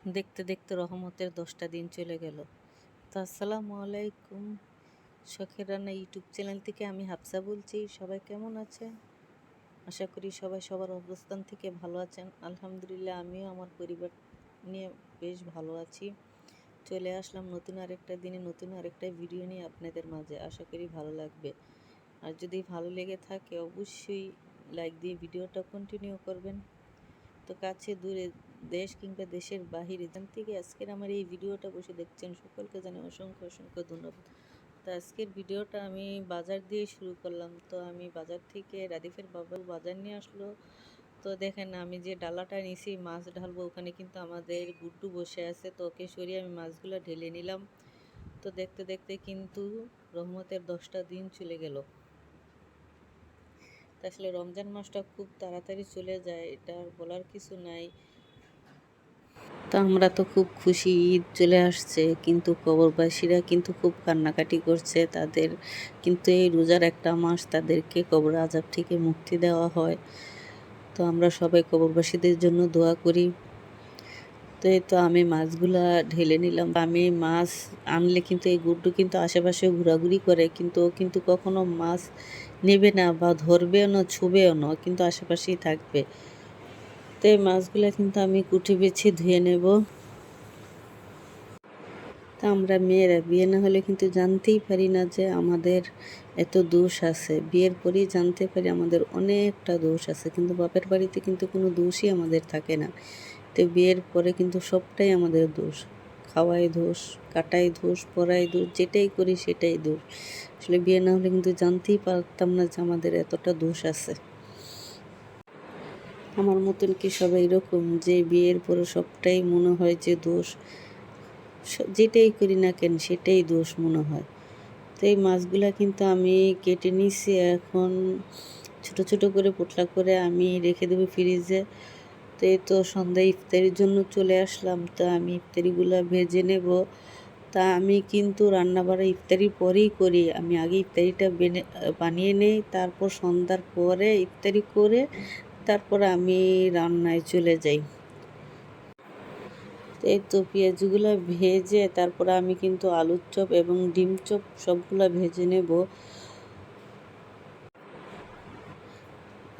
দেখতে দেখতে রহমতের 10টা দিন চলে গেল। তো আসসালামু আলাইকুম, শখের রান্না ইউটিউব চ্যানেল থেকে আমি হাফসা বলছি। সবাই কেমন আছেন? আশা করি সবাই সবার অবস্থান থেকে ভালো আছেন। আলহামদুলিল্লাহ, আমিও আমার পরিবার নিয়ে বেশ ভালো আছি। চলে আসলাম নতুন আরেকটা দিনে নতুন আরেকটা ভিডিও নিয়ে আপনাদের মাঝে। আশা করি ভালো লাগবে। আর যদি ভালো লেগে থাকে অবশ্যই লাইক দিয়ে ভিডিওটা কন্টিনিউ করবেন। তো কাছে দূরে, দেশ কিংবা দেশের বাহিরে যেখান থেকে আজকের আমার এই ভিডিওটা বসে দেখছেন, সকলকে জানাই অসংখ্য অসংখ্য ধন্যবাদ। তো আজকের ভিডিওটা আমি বাজার দিয়ে শুরু করলাম। তো আমি বাজার থেকে রাদিফের বাবা বাজার নিয়ে আসলো। তো দেখেন, আমি যে ডালাটা নিছি মাছ ঢালবো, ওখানে কিন্তু আমাদের গুড্ডু বসে আছে। তো ওকে সরিয়ে আমি মাছগুলো ঢেলে নিলাম। তো দেখতে দেখতে কিন্তু রহমতের 10টা দিন চলে গেল। তা আসলে রমজান মাসটা খুব তাড়াতাড়ি চলে যায়, এটা আর বলার কিছু নাই। তো আমরা তো খুব খুশি, ঈদ চলে আসছে, কিন্তু কবরবাসীরা কিন্তু খুব কান্নাকাটি করছে। তাদের কিন্তু এই রোজার একটা মাস তাদেরকে কবর আযাব থেকে মুক্তি দেওয়া হয়। তো আমরা সবাই কবরবাসীদের জন্য দোয়া করি। তো এই তো আমি মাছগুলা ঢেলে নিলাম। আমি মাছ আনলে কিন্তু এই গুড্ডু কিন্তু আশেপাশে ঘোরাঘুরি করে, কিন্তু ও কিন্তু কখনো মাছ নেবে না বা ধরবেও না, ছুবেও না, কিন্তু আশেপাশেই থাকবে। তো এই মাছগুলা কিন্তু আমি কুটি বেছে ধুয়ে নেব। তা আমরা মেয়েরা বিয়ে না হলে কিন্তু জানতেই পারি না যে আমাদের এত দোষ আছে। বিয়ের পরেই জানতে পারি আমাদের অনেকটা দোষ আছে, কিন্তু বাপের বাড়িতে কিন্তু কোনো দোষই আমাদের থাকে না। তো বিয়ের পরে কিন্তু সবটাই আমাদের দোষ। খাওয়াই দোষ, কাটাই দোষ, পড়াই দোষ, যেটাই করি সেটাই দোষ। আসলে বিয়ে না হলে কিন্তু জানতেই পারতাম না যে আমাদের এতটা দোষ আছে। আমার মতন কি সবাই এরকম যে বিয়ের পরে সবটাই মনে হয় যে দোষ? যেটাই করি না কেন সেটাই দোষ মনে হয়। তো এই মাছগুলা কিন্তু আমি কেটে নিছি। এখন ছোট ছোট করে পোটলা করে আমি রেখে দেবো ফ্রিজে। তো এই তো সন্ধ্যায় ইফতারির জন্য চলে আসলাম। তা আমি ইফতারিগুলা ভেজে নেব। তা আমি কিন্তু রান্না বাড়া ইফতারির পরেই করি। আমি আগে ইফতারিটা বানিয়ে নেই, তারপর সন্ধ্যার পরে ইফতারি করে তারপর আমি রান্নায় চলে যাই। এই তো পেঁয়াজগুলো ভেজে তারপর আমি কিন্তু আলুর চপ এবং ডিম চপ সবগুলো ভেজে নেব।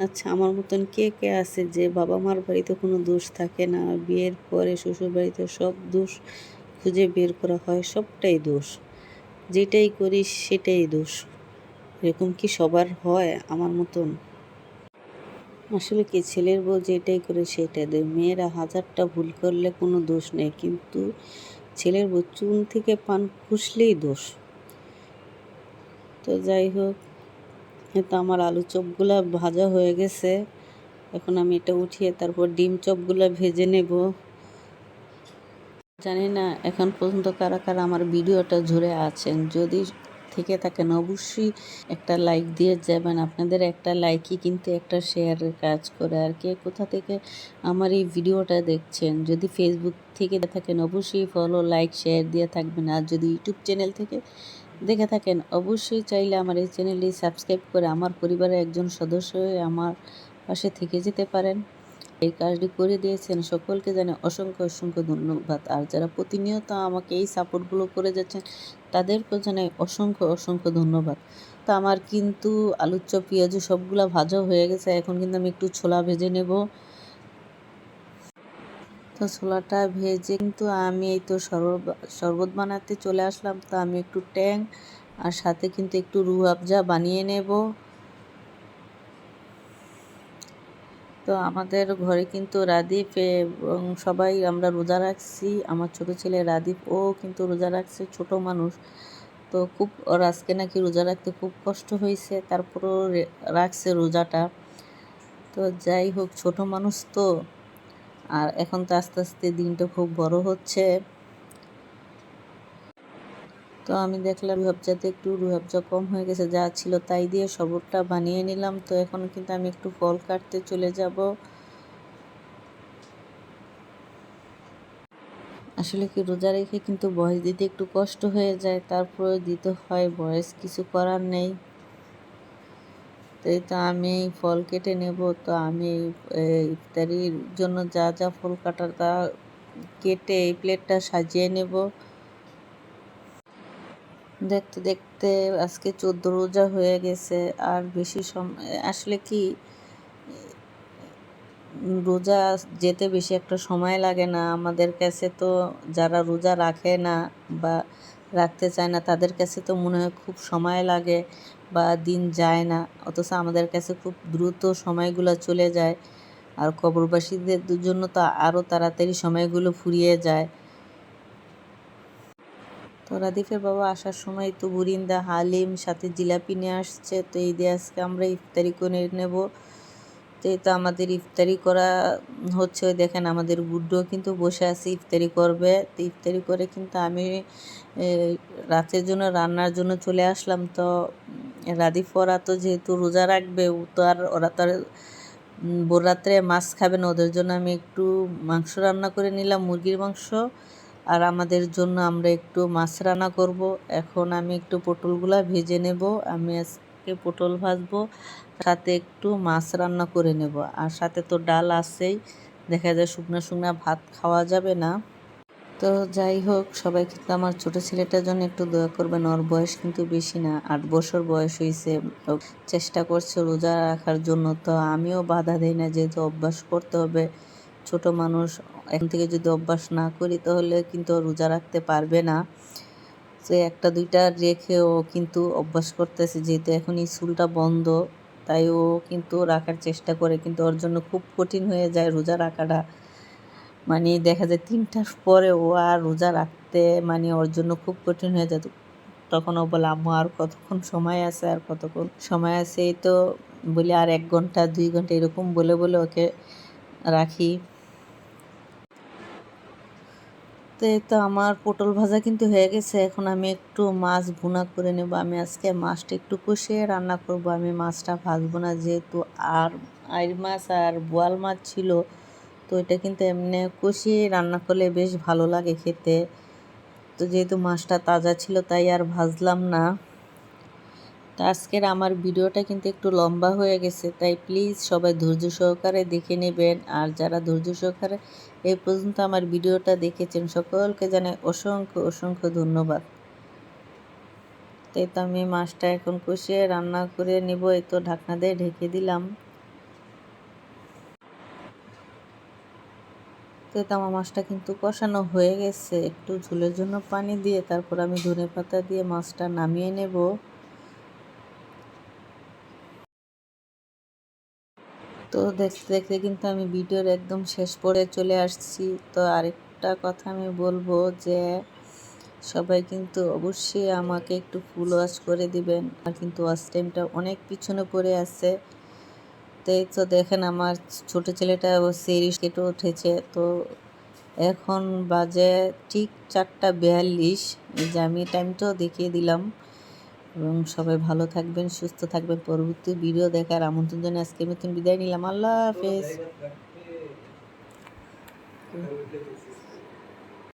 আচ্ছা, আমার মতন কে কে আছে যে বাবা মার বাড়িতে কোনো দোষ থাকে না, বিয়ের পরে শ্বশুর বাড়িতে সব দোষ খুঁজে বের করা হয়, সবটাই দোষ, যেটাই করি সেটাই দোষ? এরকম কি সবার হয় আমার মতন? আসলে কি, ছেলের বউ যেটাই করে সেটাই দেয়। মেয়েরা হাজারটা ভুল করলে কোনো দোষ নেই, কিন্তু ছেলের বউ চুন থেকে পান খুসলেই দোষ। তো যাই হোক, তো আমার আলু চপগুলা ভাজা হয়ে গেছে। এখন আমি এটা উঠিয়ে তারপর ডিম চপগুলা ভেজে নেব। জানি না এখন পর্যন্ত কারা কারা আমার ভিডিওটা জুড়ে আছেন। যদি থেকে থাকেন অবশ্যই একটা লাইক দিয়ে যাবেন। আপনাদের একটা লাইকই কিন্তু একটা শেয়ারের কাজ করে। আর কে কোথা থেকে আমার এই ভিডিওটা দেখছেন, যদি ফেসবুক থেকে থাকেন অবশ্যই ফলো, লাইক, শেয়ার দিয়ে থাকবেন। আর যদি ইউটিউব চ্যানেল থেকে দেখে থাকেন অবশ্যই চাইলে আমার এই চ্যানেলটি সাবস্ক্রাইব করে আমার পরিবারের একজন সদস্য হয়ে আমার পাশে থেকে যেতে পারেন। এই কাজটি করে দিয়েছেন সকলকে জানাই অসংখ্য অসংখ্য ধন্যবাদ। আর যারা প্রতিনিয়ত আমাকে এই সাপোর্টগুলো করে যাচ্ছেন তাদেরকেও জানাই অসংখ্য অসংখ্য ধন্যবাদ। তো আমার কিন্তু আলুর চপ পেঁয়াজু সবগুলা ভাজা হয়ে গেছে। এখন কিন্তু আমি একটু ছোলা ভেজে নেব। তো ছোলাটা ভেজে কিন্তু আমি এই তো শরবত বানাতে চলে আসলাম। তো আমি একটু ট্যাং আর সাথে কিন্তু একটু রুহ আফজা বানিয়ে নেব। তো আমাদের ঘরে কিন্তু রাদীপ এবং সবাই আমরা রোজা রাখছি। আমার ছোট ছেলে রাদীপ, ও কিন্তু রোজা রাখছে, ছোট মানুষ। তো খুব ওর আজকে নাকি রোজা রাখতে খুব কষ্ট হয়েছে, তারপরও রাখছে রোজাটা। তো যাই হোক, ছোট মানুষ তো। আর এখন তো আস্তে আস্তে দিনটা খুব বড় হচ্ছে। তো আমি দেখলাম রুহাবজাতে একটু রুহাবজা কম হয়ে গেছে, যা ছিল তাই দিয়ে শরবতটা বানিয়ে নিলাম। তো এখন কিন্তু আমি একটু ফল কাটতে চলে যাব। আসলে কি, রোজা রেখে কিন্তু ভয়েস দিতে একটু কষ্ট হয়ে যায়, তারপরে দিতে হয়, ভয়েস কিছু করার নেই। তো এই তো আমি ফল কেটে নেব। তো আমি ইফতারির জন্য যা যা ফল কাটার তা কেটে এই প্লেটটা সাজিয়ে নেব। দেখতে দেখতে আজকে 14 রোজা হয়ে গেছে। আর বেশি আসলে কি রোজা যেতে বেশি একটা সময় লাগে না আমাদের কাছে। তো যারা রোজা রাখে না বা রাখতে চায় না তাদের কাছে তো মনে হয় খুব সময় লাগে বা দিন যায় না, অথচ আমাদের কাছে খুব দ্রুত সময়গুলো চলে যায়। আর কবরবাসীদের জন্য তো আরও তাড়াতাড়ি সময়গুলো ফুরিয়ে যায়। তো রাদিফের বাবা আসার সময় তো বুরিন্দা, হালিম সাথে জিলাপি নিয়ে আসছে। তো এই দিয়ে আজকে আমরা ইফতারি করে নেব। তো এই তো আমাদের ইফতারি করা হচ্ছে। ওই দেখেন আমাদের গুড্ডু কিন্তু বসে আছে, ইফতারি করবে। তো ইফতারি করে কিন্তু আমি রাতের জন্য রান্নার জন্য চলে আসলাম। তো রাদিফ ওরা তো যেহেতু রোজা রাখবে, তো আর ওরা তো আর ভোর রাত্রে মাছ খাবে না, ওদের জন্য আমি একটু মাংস রান্না করে নিলাম, মুরগির মাংস। আর আমাদের জন্য আমরা একটু মাছ রান্না করব। এখন আমি একটু পটলগুলা ভেজে নেব। আমি আজকে পটল ভাজবো, সাথে একটু মাছ রান্না করে নেব। আর সাথে তো ডাল আছেই, দেখা যায় শুকনো শুকনো ভাত খাওয়া যাবে না। তো যাই হোক, সবাই কিন্তু আমার ছোটো ছেলেটার জন্য একটু দোয়া করবেন। ওর বয়স কিন্তু বেশি না, 8 বছর বয়স হয়েছে। চেষ্টা করছে রোজা রাখার জন্য। তো আমিও বাধা দিই না, যেহেতু অভ্যাস করতে হবে। ছোট মানুষ, এখন থেকে যদি অভ্যাস না করি তাহলে কিন্তু রোজা রাখতে পারবে না। সে একটা দুইটা রেখেও কিন্তু অভ্যাস করতেছে, যেহেতু এখন স্কুলটা বন্ধ, তাই ও কিন্তু রাখার চেষ্টা করে। কিন্তু ওর জন্য খুব কঠিন হয়ে যায় রোজা রাখাটা। মানে দেখা যায় 3টার পরে ও আর রোজা রাখতে ওর জন্য খুব কঠিন হয়ে যায়। তখন ও বলে, আম্মু আর কতক্ষণ সময় আছে, আর কতক্ষণ সময় আছে। এই তো বলি আর 1 ঘন্টা 2 ঘন্টা এরকম বলে বলে ওকে রাখি। তো এই তো আমার পটল ভাজা কিন্তু হয়ে গেছে। এখন আমি একটু মাছ ভুনা করে নেব। আমি আজকে মাছটা একটু কষিয়ে রান্না করব, আমি মাছটা ভাজবো না। যেহেতু আর আইড় মাছ আর বোয়াল মাছ ছিল, তো এটা কিন্তু এমনি কষিয়ে রান্না করলে বেশ ভালো লাগে খেতে। তো যেহেতু মাছটা তাজা ছিল তাই আর ভাজলাম না। তো আজকের আমার ভিডিওটা কিন্তু একটু লম্বা হয়ে গেছে, তাই প্লিজ সবাই ধৈর্য সহকারে দেখে নেবেন। আর যারা ধৈর্য সহকারে এই পর্যন্ত আমার ভিডিওটা দেখেছেন সকলকে জানাই অসংখ্য অসংখ্য ধন্যবাদ। তাই তো আমি মাছটা এখন কষিয়ে রান্না করে নিব। এই তো ঢাকনা দিয়ে ঢেকে দিলাম। তো আমার মাছটা কিন্তু কষানো হয়ে গেছে। একটু ঝোলের জন্য পানি দিয়ে তারপর আমি ধনেপাতা দিয়ে মাছটা নামিয়ে নেব। তো দেখতে দেখতে কিন্তু আমি ভিডিওর একদম শেষ পরে চলে আসছি। তো আরেকটা কথা আমি বলবো যে সবাই কিন্তু অবশ্যই আমাকে একটু ফুল ওয়াচ করে দিবেন। আর কিন্তু ওয়াচ টাইমটা অনেক পিছনে পড়ে আছে। তো এই তো দেখেন আমার ছোট ছেলেটা সিরিজ কেটে উঠেছে। তো এখন বাজে ঠিক 4:42। এই যে আমি টাইমটাও দেখিয়ে দিলাম। এবং সবাই ভালো থাকবেন, সুস্থ থাকবেন। পরবর্তী ভিডিও দেখার আমন্ত্রণ জানিয়ে আজকের মতন বিদায় নিলাম। আল্লাহ হাফেজ।